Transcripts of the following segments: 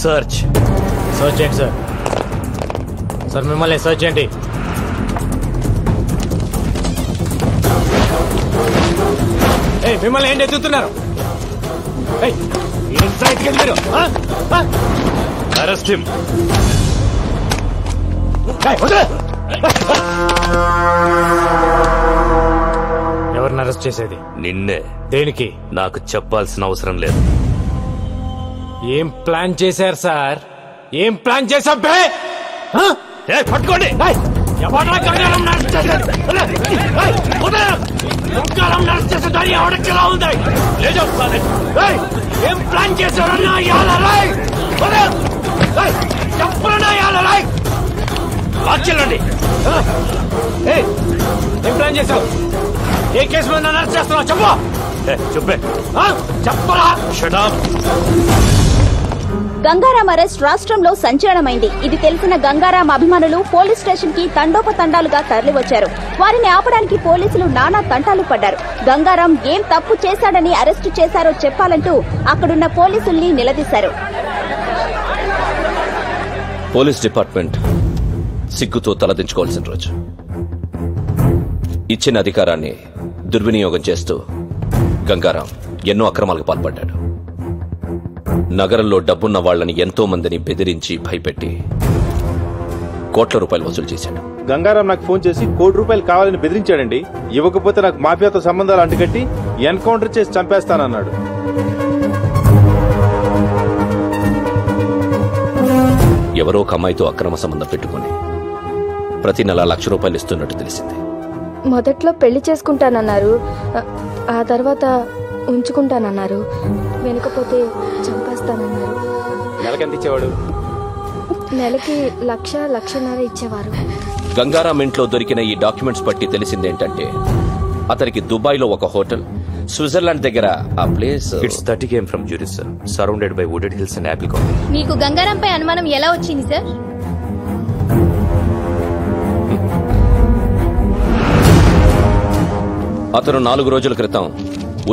Search చేయండి sir. Sir మిమ్మల్ని search చేయండి. మిమ్మల్ని ఏంటి ఎత్తుతున్నారు? Arrest him. ఎవరిని అరెస్ట్ చేసేది? నిన్నే. దేనికి? నాకు చెప్పాల్సిన అవసరం లేదు. ఏం ప్లాన్ చేశారు సార్? ఏం ప్లాన్ చేశారు? పట్టుకోండి. ఏం ప్లాన్ చేశారన్నా? చెల్లండి. ఏం ప్లాన్ చేశావు? ఏ కేసు మీద అరెస్ట్ చేస్తున్నావు? చెప్పు. చెప్పే. చెప్పరా? Shut up. గంగారాం అరెస్ట్ రాష్ట్రంలో సంచలనమైంది. ఇది తెలిసిన గంగారాం అభిమానులు పోలీస్ స్టేషన్ కి తండోపతండాలుగా తరలివచ్చారు. వారిని ఆపడానికి పోలీసులు నానా తంటాలు పడ్డారు. గంగారాం ఏం తప్పు చేశాడని అరెస్టు చేశారో చెప్పాలంటూ అక్కడున్న పోలీసుల్ని నిలదీశారు. పోలీస్ డిపార్ట్మెంట్ సిగ్గుతో తలదించుకోవాల్సిన రోజు. ఇచ్చిన అధికారాన్ని దుర్వినియోగం చేస్తూ గంగారాం ఎన్నో అక్రమాలకు పాల్పడ్డాడు. నగరంలో డబ్బున్న వాళ్లని ఎంతో మందిని బెదిరించి భయపెట్టి కోట్ల రూపాయలు వసూలు చేశాడు. గంగారాం నాకు ఫోన్ చేసి ₹1,00,00,000 కావాలని బెదిరించాడండి. ఇవ్వకపోతే నాకు మాఫియాతో సంబంధాలు అంటుకట్టి ఎన్కౌంటర్ చేసి చంపేస్తానన్నాడు. ఎవరో ఒక అమ్మాయితో అక్రమ సంబంధం పెట్టుకుని ప్రతి నెల ₹1,00,000 ఇస్తున్నట్టు తెలిసింది. మొదట్లో పెళ్లి చేసుకుంటానన్నారు, ఆ తర్వాత ఉంచుకుంటానన్నారు, వెనకపోతే చంపేస్తానన్నారు. నెలకి ఎంత ఇచ్చేవాడు? నెలకి 1,00,000-1,50,000 ఇచ్చేవారు. గంగారాం ఇంట్లో దొరికిన ఈ డాక్యుమెంట్స్ బట్టి తెలిసిందేంటంటే అతనికి దుబాయ్ లో ఒక హోటల్, స్విట్జర్లాండ్ దగ్గర ఆ place. It's 30 km from Zurich, sir. Surrounded by wooded hills and apple colony. మీకు గంగారాంపై అనుమానం ఎలా వచ్చింది సార్? అతను 4 రోజుల క్రితం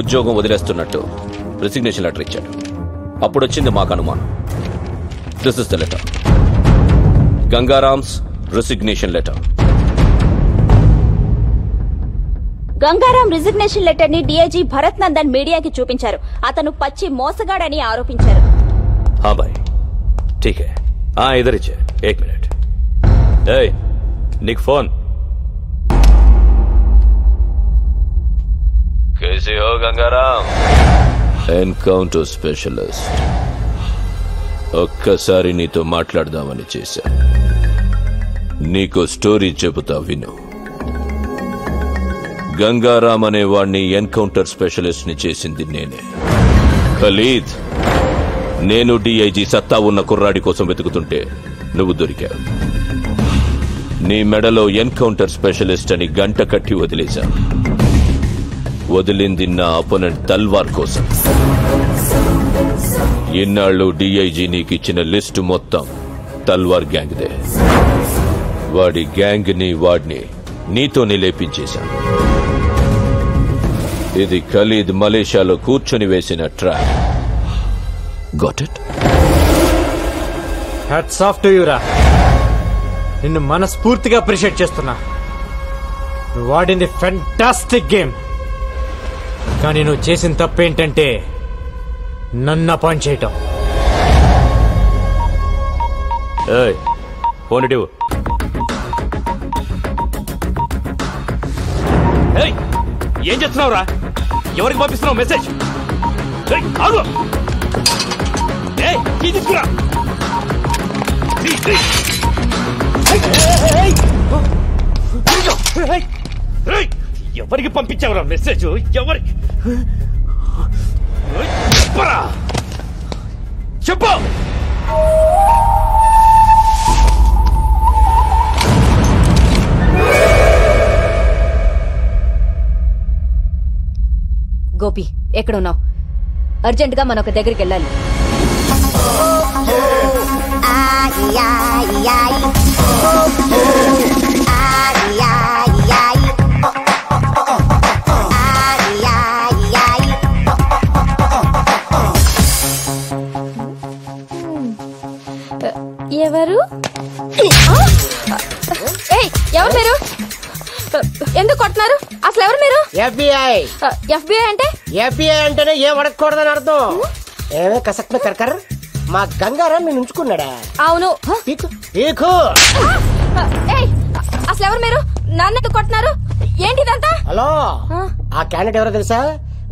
ఉద్యోగం వదిలేస్తున్నట్టు రిసిగ్నేషన్ లెటర్ ఇచ్చాడు. అప్పుడొచ్చింది మాకు అనుమానం. This is the letter. Gangaram's resignation letter. Gangaram resignation letter ని డీఐజీ భరత్ నందన్ మీడియాకి చూపించారు. అతను పచ్చి మోసగాడని ఆరోపించారు. हाँ भाई ठीक है. इधर ही 1 मिनट. నీకు ఫోన్. कैसे हो गंगाराम? Encounter specialist. ఒక్కసారి నీతో మాట్లాడదామని చేశా. నీకో స్టోరీ చెబుతా విను. గంగారాం అనే వాణ్ణి ఎన్కౌంటర్ స్పెషలిస్ట్ ని చేసింది నేనే. ఖలీద్, నేను డీఐజీ సత్తా ఉన్న కుర్రాడి కోసం వెతుకుతుంటే నువ్వు దొరికావు. నీ మెడలో ఎన్కౌంటర్ స్పెషలిస్ట్ అని గంట కట్టి వదిలేశా. వదిలింది నా అపోనెంట్ తల్వార్ కోసం. ఇన్నాళ్ళు డీఐజీ నీకిచ్చిన లిస్టు మొత్తం తల్వార్ గ్యాంగ్దే. వాడి గ్యాంగ్ ని వాడిని నీతోనే లేపించేశాను. ఇది ఖలీద్ మలేషియాలో కూర్చొని వేసిన trap. Got it? Hats off to you రా. నిన్ను మనస్ఫూర్తిగా అప్రిషియేట్ చేస్తున్నా. నువ్వు వాడింది ఫెంటాస్టిక్ గేమ్. కానీ నువ్వు చేసిన తప్పేంటంటే నన్ను అపాయింట్ చేయటం. ఫోన్ ఇటు. ఏం చేస్తున్నావురా? ఎవరికి పంపిస్తున్నావు మెసేజ్? తీసుకురా. ఎవరికి పంపించావురా మెసేజ్? ఎవరికి చెప్పు. గోపి ఎక్కడున్నావు? అర్జెంట్ గా మనం ఒక దగ్గరికి వెళ్ళాలి. ఎవరు? ఎవరు మీరు? ఎందుకు కొట్టున్నారు? అసలు ఎవరు మీరు? FBI. FBI అంటే? FBI అంటేనే ఏం అడగకూడదని అర్థం. ఏమే కసక్మే కరకర్ మా గంగారాం నేను ఉంచుకున్నాడా? అవును. అసలు ఎవరు మీరు? నన్ను ఎందుకు కొట్టున్నారు? ఏంటిదంతా? హలో, ఆ క్యాండిడేట్ ఎవరో తెలుసా?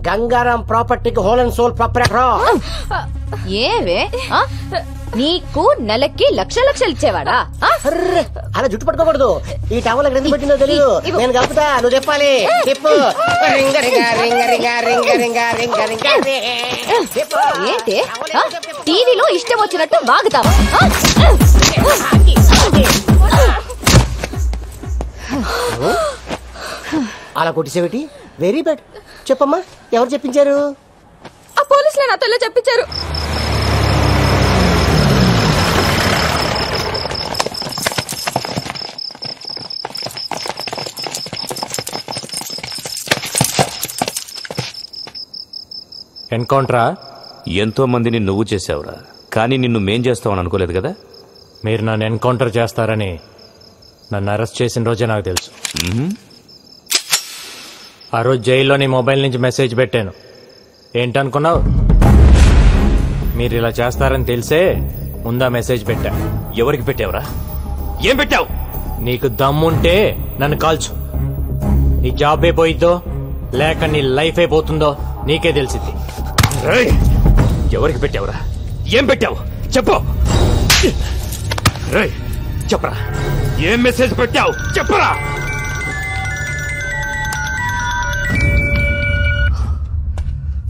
గంగారాం ప్రాపర్టీకి హోల్ అండ్ సోల్ ప్రాపరేటర్. ఏవే నీకు నెలకి లక్షలు ఇచ్చేవాడా? అలా జుట్టు పట్టుకోకూడదు. ఈ టవల్ ఎక్కడ ఎందుకు పెట్టిందో తెలియదు. నేను కలుపుతా, నువ్వు చెప్పాలి. చెప్పు. ఏంటి టీవీలో ఇష్టం వచ్చినట్టు వాగుతావా? అలా కొట్టిసేవిటి? Very bad. చెప్పమ్మా, ఎవరు చెప్పించారు? ఆ పోలీసులే నాతో చెప్పించారు. ఎన్కౌంటరా? ఎంతో మందిని నువ్వు చేసావురా, కానీ నిన్ను మేం చేస్తావని అనుకోలేదు కదా. మీరు నన్ను ఎన్కౌంటర్ చేస్తారని నన్ను అరెస్ట్ చేసిన రోజే నాకు తెలుసు. ఆ రోజు జైల్లో నీ మొబైల్ నుంచి మెసేజ్ పెట్టాను. ఏంటనుకున్నావు? మీరు ఇలా చేస్తారని తెలిసే ముందా మెసేజ్ పెట్టా. ఎవరికి పెట్టావురా? ఏం పెట్టావు? నీకు దమ్ముంటే నన్ను కాల్చు. నీ జాబ్ అయిపోయిద్దో లేక నీ లైఫ్ అయిపోతుందో నీకే తెలిసింది. ఎవరికి పెట్టావురా? ఏం పెట్టావు చెప్పు. చెప్పరా, ఏం మెసేజ్ పెట్టావు చెప్పరా.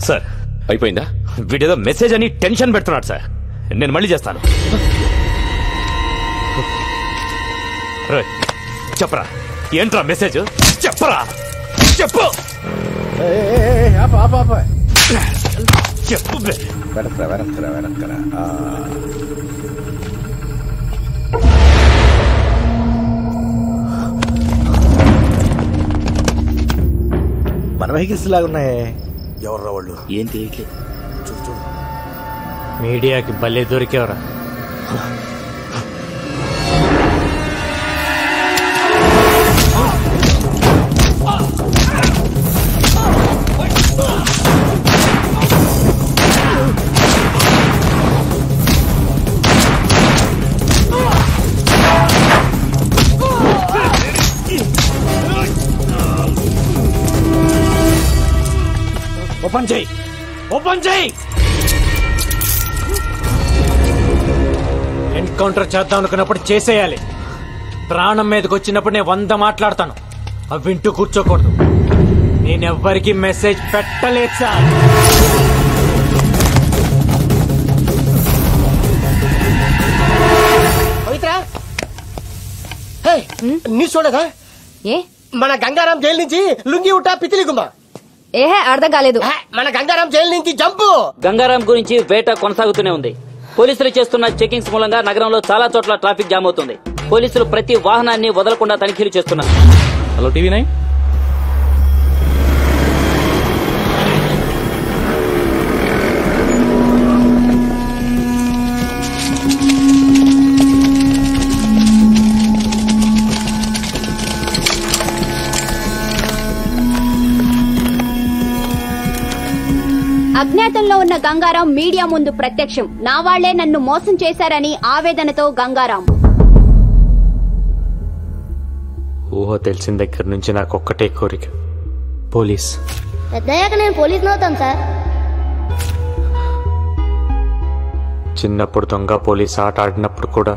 సార్ అయిపోయిందా? వీడేదో మెసేజ్ అని టెన్షన్ పెడుతున్నాడు సార్. నేను మళ్ళీ చేస్తాను. చెప్పరా, ఏంట్రా మెసేజ్ చెప్పరా. చెప్పు చెప్పు. మన వెహికల్స్ లాగా ఉన్నాయే. ఎవర్రా వాళ్ళు? ఏం తెలియట్లేదు. చూడు మీడియాకి భలే దొరికేవరా. ఓపెన్ చేయి, ఓపెన్ చేయి. ఎన్కౌంటర్ చేద్దాం అనుకున్నప్పుడు చేసేయాలి. ప్రాణం మీదకి వచ్చినప్పుడు నేను 100 మాట్లాడతాను. అవి వింటూ కూర్చోకూడదు. నేనెవ్వరికి మెసేజ్ పెట్టలేదు సార్. పవిత్ర, నీ చూడదా? ఏ మన గంగారాం జైలు నుంచి లుంగి ఉట్టా పితిలి గుమ్మ. ఏహే అర్థం కాలేదు. మన గంగారాం జైలు నుంచి జంపు. గంగారాం గురించి వేట కొనసాగుతూనే ఉంది. పోలీసులు చేస్తున్న చెకింగ్స్ మూలంగా నగరంలో చాలా చోట్ల ట్రాఫిక్ జామ్ అవుతుంది. పోలీసులు ప్రతి వాహనాన్ని వదలకుండా తనిఖీలు చేస్తున్నారు. Hello TV9. అజ్ఞాతంలో ఉన్న గంగారాం మీడియా ముందు ప్రత్యక్షం. నా వాళ్లే నన్ను మోసం చేశారని ఆవేదనతో గంగారాం. ఊహ తెలిసిన దగ్గర నుంచి నాకు ఒక్కటే కోరిక, పోలీస్. పెద్దయ్యాక నేను పోలీస్ అవుతాను సార్. చిన్నప్పుడు దొంగ పోలీస్ ఆట ఆడినప్పుడు కూడా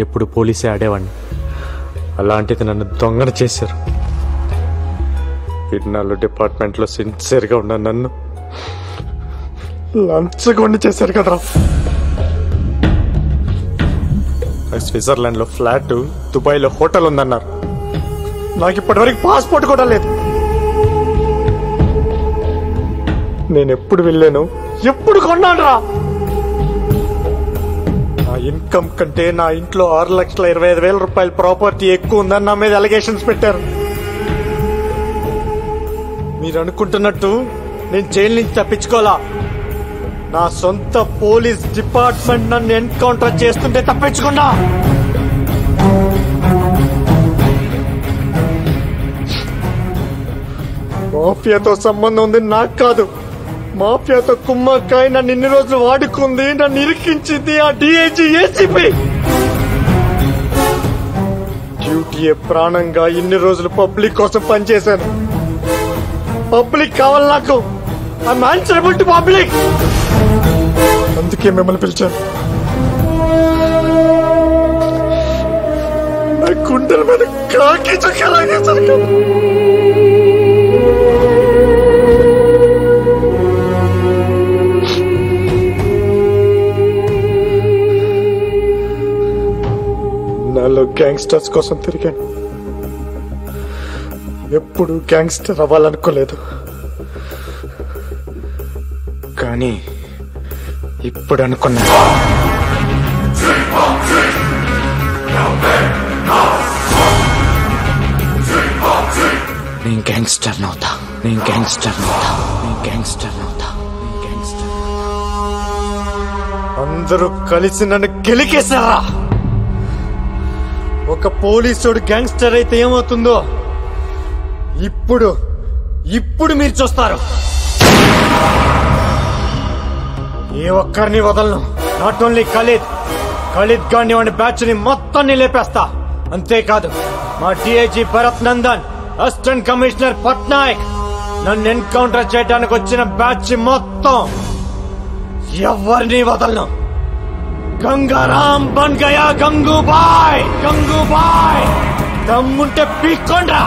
ఎప్పుడు పోలీసే ఆడేవాడిని. అలాంటిది నన్ను దొంగను చేశారు. ఇన్నాళ్ళు డిపార్ట్మెంట్లో సిన్సియర్గా ఉన్న నన్ను లంచగొండి చేశారు కదరా. స్విట్జర్లాండ్ లో ఫ్లాట్, దుబాయ్ లో హోటల్ ఉందన్నారు. నాకు ఇప్పటివరకు పాస్పోర్ట్ కూడా లేదు. నేను ఎప్పుడు వెళ్ళాను, ఎప్పుడు కొన్నాను రా. నా ఇన్కమ్ కంటే నా ఇంట్లో 6,25,000 రూపాయల ప్రాపర్టీ ఎక్కువ ఉందని నా మీద అలిగేషన్స్ పెట్టారు. మీరు అనుకుంటున్నట్టు నేను జైలు నుంచి తప్పించుకోవాలా? నా సొంత పోలీస్ డిపార్ట్మెంట్ నన్ను ఎన్కౌంటర్ చేస్తుంటే తప్పించుకున్నా. మాఫియాతో సంబంధం ఉంది నాకు కాదు. మాఫియాతో కుమ్మక్కాయ నన్ను ఇన్ని రోజులు వాడుకుంది, నన్ను ఇరికించింది ఆ డిఐజీ ఏసీపీ. డ్యూటీయే ప్రాణంగా ఇన్ని రోజులు పబ్లిక్ కోసం పనిచేశాను. పబ్లిక్ కావాలి నాకు. I'm answerable to public. అందుకే మిమ్మల్ని పిలిచాను. నా గుండెల మీద కాకి చుక్కలాగేసరికి నాలో గ్యాంగ్స్టర్స్ కోసం తిరిగాను. ఎప్పుడు గ్యాంగ్స్టర్ అవ్వాలనుకోలేదు, కానీ ఇప్పుడు అనుకున్నా. నేను గ్యాంగ్స్టర్ నవుతా, నేను గ్యాంగ్స్టర్ నవుతా, నేను గ్యాంగ్స్టర్ నవుతా, నేను గ్యాంగ్స్టర్. అందరూ కలిసి నన్ను గెలికేశారా? ఒక పోలీసుడు గ్యాంగ్స్టర్ అయితే ఏమవుతుందో ఇప్పుడు మీరు చూస్తారు. ఏ ఒక్కరిని వదలను. నాట్ ఓన్లీ ఖలీద్ గాని వాడి బ్యాచ్ ని మొత్తాన్ని లేపేస్తా. అంతేకాదు మా DIG Bharat Nandan, assistant commissioner Patnaik, నన్ను ఎన్కౌంటర్ చేయడానికి వచ్చిన బ్యాచ్ మొత్తం ఎవరిని వదలను. గంగారాం బన్ గయా గంగూబాయ్. దమ్ముంటే పీక్కోండ్రా.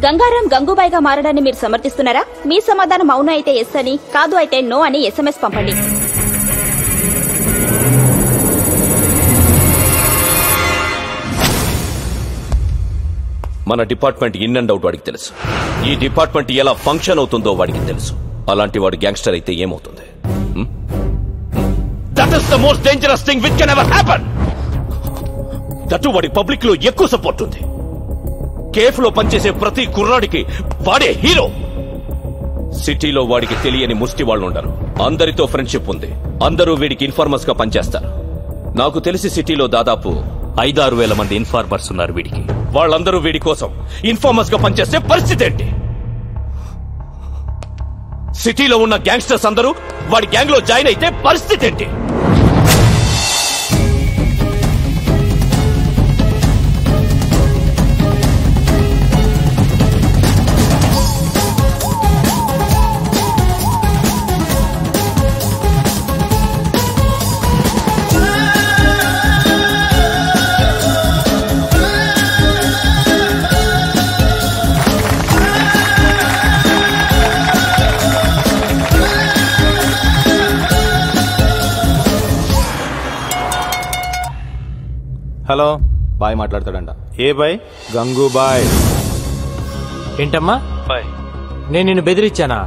గంగారాం గంగూబాయిగా మారడాన్ని మీరు సమర్థిస్తున్నారా? మీ సమాధానం అవును అయితే ఎస్ అని, కాదు అయితే నో అని SMS పంపండి. మన డిపార్ట్మెంట్ ఇన్ అండ్ అవుట్ వాడికి తెలుసు. ఈ డిపార్ట్మెంట్ ఎలా ఫంక్షన్ అవుతుందో వాడికి తెలుసు. అలాంటి వాడు గ్యాంగ్స్టర్ అయితే ఏమవుతుంది? That is the most dangerous thing which can ever happen. That వాడి పబ్లిక్ లో ఎక్కువ సపోర్ట్ ఉంది. కేఫ్ లో పనిచేసే ప్రతి కుర్రాడికి వాడే హీరో. సిటీలో వాడికి తెలియని ముష్టి వాళ్ళు ఉండరు. అందరితో ఫ్రెండ్షిప్ ఉంది. అందరూ వీడికి ఇన్ఫార్మర్స్ గా పనిచేస్తారు. నాకు తెలిసి సిటీలో దాదాపు 5-6 వేల మంది ఇన్ఫార్మర్స్ ఉన్నారు వీడికి. వాళ్ళందరూ వీడి కోసం ఇన్ఫార్మర్స్ గా పనిచేసే పరిస్థితి ఏంటి? సిటీలో ఉన్న గ్యాంగ్స్టర్స్ అందరూ వాడి గ్యాంగ్ లో జాయిన్ అయితే పరిస్థితి ఏంటి? హలో, బాయ్ మాట్లాడతాడంట. ఏ బాయ్? గంగూబాయ్. ఏంటమ్మా బాయ్, నేను నిన్ను బెదిరించానా?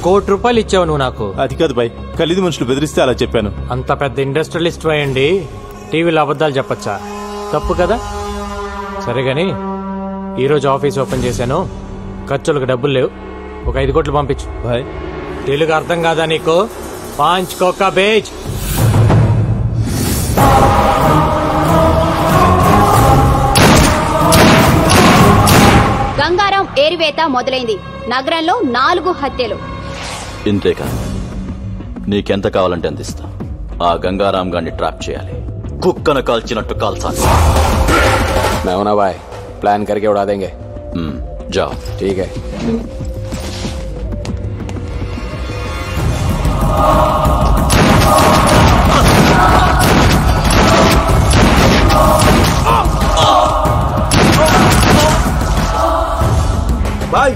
₹1,00,00,000 ఇచ్చావు నువ్వు నాకు. అది కాదు బాయ్, ఖలీద్ మనుషులు బెదిరిస్తే అలా చెప్పాను. అంత పెద్ద ఇండస్ట్రియలిస్ట్ అయ్యండి టీవీలో అబద్ధాలు చెప్పచ్చా? తప్పు కదా. సరే గాని ఈరోజు ఆఫీస్ ఓపెన్ చేశాను, ఖర్చులకు డబ్బులు లేవు. ఒక 5 కోట్లు పంపించు. బాయ్, తెలుగు అర్థం కాదా నీకు? 5 కోకా బేజ్. గంగారాం ఏరివేత మొదలైంది. నగరంలో 4 హత్యలు. ఇంతేకా? నీకెంత కావాలంటే అంత ఇస్తా. ఆ గంగారాం గారిని ట్రాప్ చేయాలి. కుక్కను కాల్చినట్టు కాల్చాలి. मैं भाई प्लान करके उड़ा देंगे. जाओ. ठीक है. బాయ్,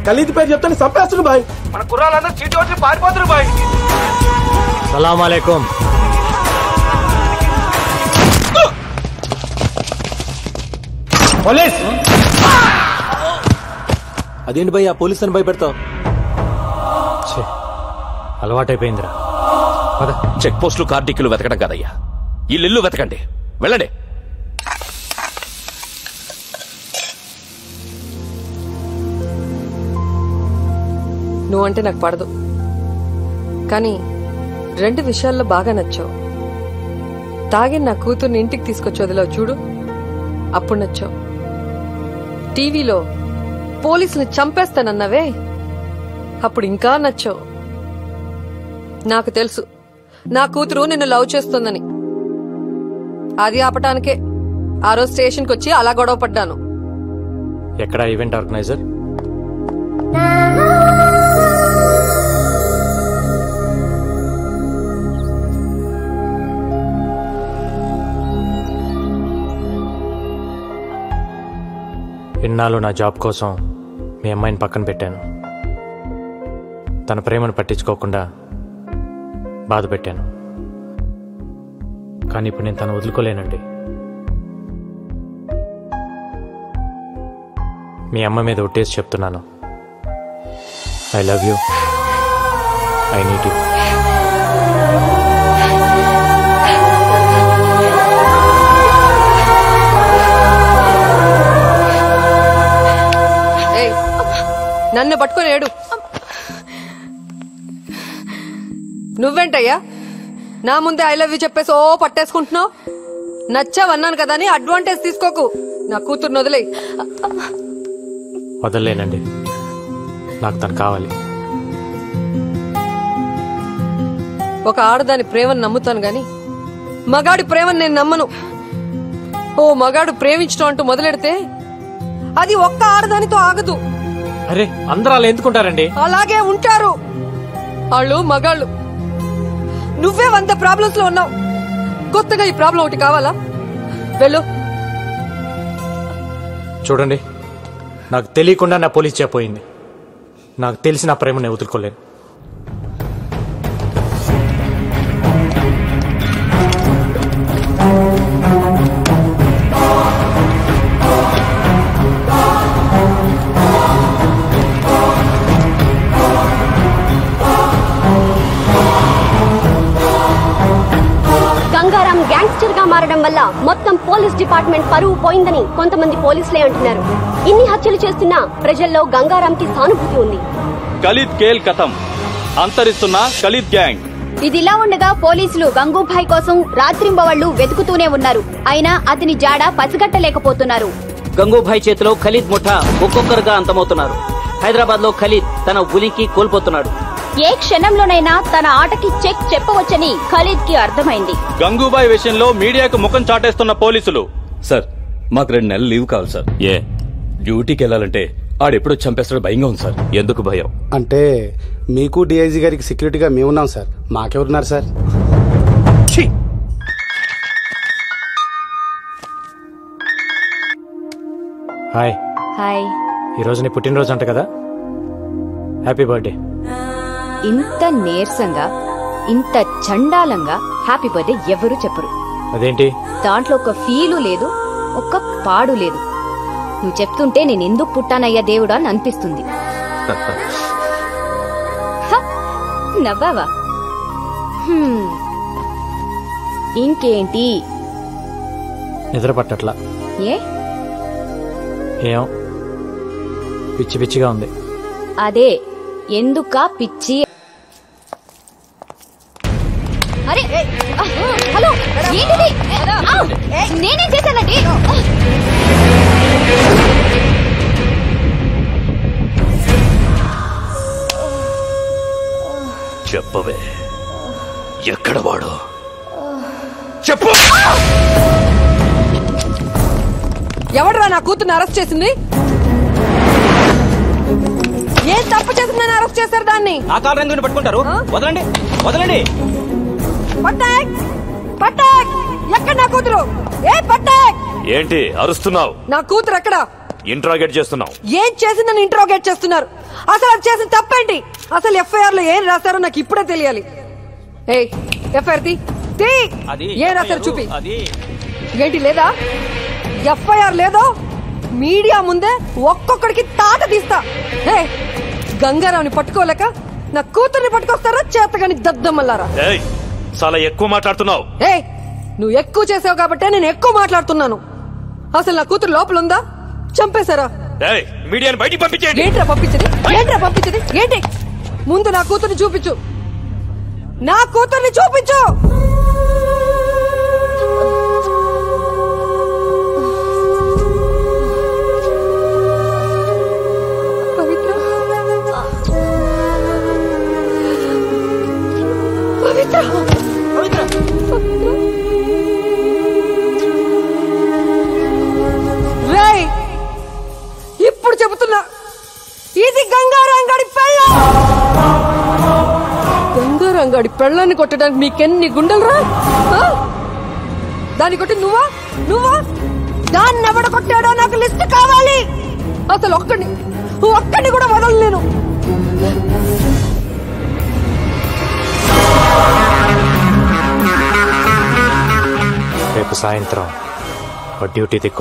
ఖలీద్ పేరు చెప్తాను చంపేస్తున్నారు బాయ్. మన కుర్రాళ్ళందరూ చీటి వచ్చి పారిపోతున్నారు బాయ్. సలాం అలైకుం. పోలీస్. అదేంటి భయ్ ఆ పోలీస్ అని భయపెడతావు? అలవాటైపోయిందిరా. చెక్ పోస్టులు కార్డిక్యులు వెతకడం కదయ్యా, ఇల్లు వెతకండి. వెళ్ళండి. నువ్వంటే నాకు పడదు, కానీ 2 విషయాల్లో బాగా నచ్చావు. తాగి నా కూతుర్ని ఇంటికి తీసుకొచ్చి వదిలావు చూడు, అప్పుడు నచ్చావు. టీవీలో పోలీసుని చంపేస్తానన్నావే, అప్పుడు ఇంకా నచ్చావు. నాకు తెలుసు నా కూతురు నిన్ను లవ్ చేస్తుందని. అది ఆపటానికే ఆ రోజు స్టేషన్కి వచ్చి అలా గొడవ పడ్డాను. ఎక్కడ ఈవెంట్ ఆర్గనైజర్? ఇన్నాళ్ళు నా జాబ్ కోసం మీ అమ్మాయిని పక్కన పెట్టాను. తన ప్రేమను పట్టించుకోకుండా బాధ పెట్టాను. కానీ ఇప్పుడు నేను తను వదులుకోలేనండి. మీ అమ్మ మీద ఒట్టేసి చెప్తున్నాను, I love you, I need you. నన్ను పట్టుకొని ఏడు. నువ్వేంటయ్యా నా ముందే ఐ లవ్ యూ చెప్పేసి ఓ పట్టేసుకుంటున్నావు? నచ్చావన్నాను కదా అని అడ్వాంటేజ్ తీసుకోకు. నా కూతుర్ని వదిలే. వదలలేనండి, నాకు తను కావాలి. ఒక ఆడదాని ప్రేమను నమ్ముతాను గాని మగాడి ప్రేమను నేను నమ్మను. ఓ మగాడు ప్రేమించడం అంటూ మొదలెడితే అది ఒక్క ఆడదానితో ఆగదు. అరే, అందరూ అలా ఎందుకుంటారండి? అలాగే ఉంటారు వాళ్ళు మగాళ్ళు. నువ్వే 100 ప్రాబ్లమ్స్ లో ఉన్నావు, కొత్తగా ఈ ప్రాబ్లం ఒకటి కావాలా? వెళ్ళు. చూడండి, నాకు తెలియకుండా నా పోలీస్ చెప్పోయింది. నాకు తెలిసి నా ప్రేమ నేను వదులుకోలేను. గంగారాం గ్యాంగ్స్టర్ గా మారడం వల్ల మొత్తం పోలీస్ డిపార్ట్మెంట్ పరువు పోయిందని కొంతమంది పోలీసులే అంటున్నారు. ఇన్ని హత్యలు చేస్తున్నా ప్రజల్లో గంగారాంకి సానుభూతి ఉంది. ఖలీద్ కేల్ కథం, అంతరిస్తున్న ఖలీద్ గ్యాంగ్. ఇదిలా ఉండగా పోలీసులు గంగూభాయ్ కోసం రాత్రింబవళ్లు వెతుకుతూనే ఉన్నారు. అయినా అతని జాడ పసిగట్టలేకపోతున్నారు. గంగూభాయ్ చేతిలో ఖలీద్ ముఠా ఒక్కొక్కరుగా అంతమవుతున్నారు. హైదరాబాద్ లో ఖలీద్ తన ఉనికి కోల్పోతున్నాడు. ఏ క్షణంలోనైనా తన ఆటకి చెక్ చెప్పవచ్చని ఖలీద్ కి అర్థమైంది. గంగూబాయ్ విషయంలో మీడియాకు ముఖం చాటేస్తున్న పోలీసులు. సార్, మాకు 2 నెలలు లీవ్ కావాలి సార్. ఏ డ్యూటీకి వెళ్ళాలంటే ఆడెప్పుడో చంపేస్తాడు, భయంగా ఉంది సార్. ఎందుకు భయం? అంటే మీకు డిఐజీ గారికి సెక్యూరిటీగా మేమున్నాం సార్, మాకెవరున్నారు సార్? హాయ్. హాయ్. ఈరోజు నీ పుట్టినరోజు అంట కదా, హ్యాపీ బర్త్డే. ఇంత నీరసంగా ఇంత చండాలంగా హ్యాపీ బర్త్డే ఎవరు చెప్పరు. అదేంటి? దాంట్లో ఒక ఫీలు లేదు, ఒక్క పాడు లేదు. నువ్వు చెప్తుంటే నేను ఎందుకు పుట్టానయ్యా దేవుడా అని అనిపిస్తుంది. నవ్వావా? ఇంకేంటి? నిద్ర పట్టట్లా. ఏ? ఏం పిచ్చి పిచ్చిగా ఉంది. అదే ఎందుకా పిచ్చి? అరే హలో, ఏంటిది? నేనేం చేశానండి? చెప్పవే, ఎక్కడ వాడు? చెప్పు. ఎవడరా నా కూతుర్ని అరెస్ట్ చేసింది? ఏం తప్పు చేసిందని అరెస్ట్ చేశారు దాన్ని? ఆ కాలు రంగుని పట్టుకుంటారు. వదలండి, వదలండి. పట్టాక్, పట్టాక్, ఎక్కడ నా కూతురు? ఏ పట్టాక్! ఏంటి అరుస్తున్నావు? నా కూతురు ఎక్కడ? ఇంట్రాగేట్ చేస్తున్నావు. ఏం చేసిందని ఇంట్రోగేట్ చేస్తున్నారు? అసలు అది చేసిన తప్పేంటి? అసలు ఎఫ్ఐఆర్ లో ఏం రాశారో నాకు ఇప్పుడే తెలియాలి. ఏ ఎఫ్ఐఆర్ తీ, ఏం రాశారు చూపి. ఏంటి లేదా? ఎఫ్ఐఆర్ లేదో మీడియా ముందే ఒక్కొక్కడికి తాట తీస్తా. గంగారావుని పట్టుకోలేక నా కూతుర్ని పట్టుకొస్తారా చేతగాని దద్దమ్మలారా? చాలా ఎక్కువ మాట్లాడుతున్నావు. నువ్వు ఎక్కువ చేసావు కాబట్టే నేను ఎక్కువ మాట్లాడుతున్నాను. అసలు నా కూతురు లోపల ఉందా? చంపేశారా? మీడియాని బయటికి పంపించేయండి. ఏంట్రా పంపించది? ఏంటి? ముందు నా కూతుర్ని చూపించు. నా కూతుర్ని చూపించు. రేయ్, ఇప్పుడు చెబుతున్నా, ఇది గంగారాంగాడి పెళ్ళం. గంగారాంగాడి పెళ్ళాన్ని కొట్టడానికి మీకెన్ని గుండెలరా? దాన్ని కొట్టి నువ్వా దాన్ని ఎవడ కొట్టాడో నాకు లిస్ట్ కావాలి. అసలు ఒక్కడిని కూడా వదలలేను. రేపు సాయంత్రం డ్యూటీ దిక్కు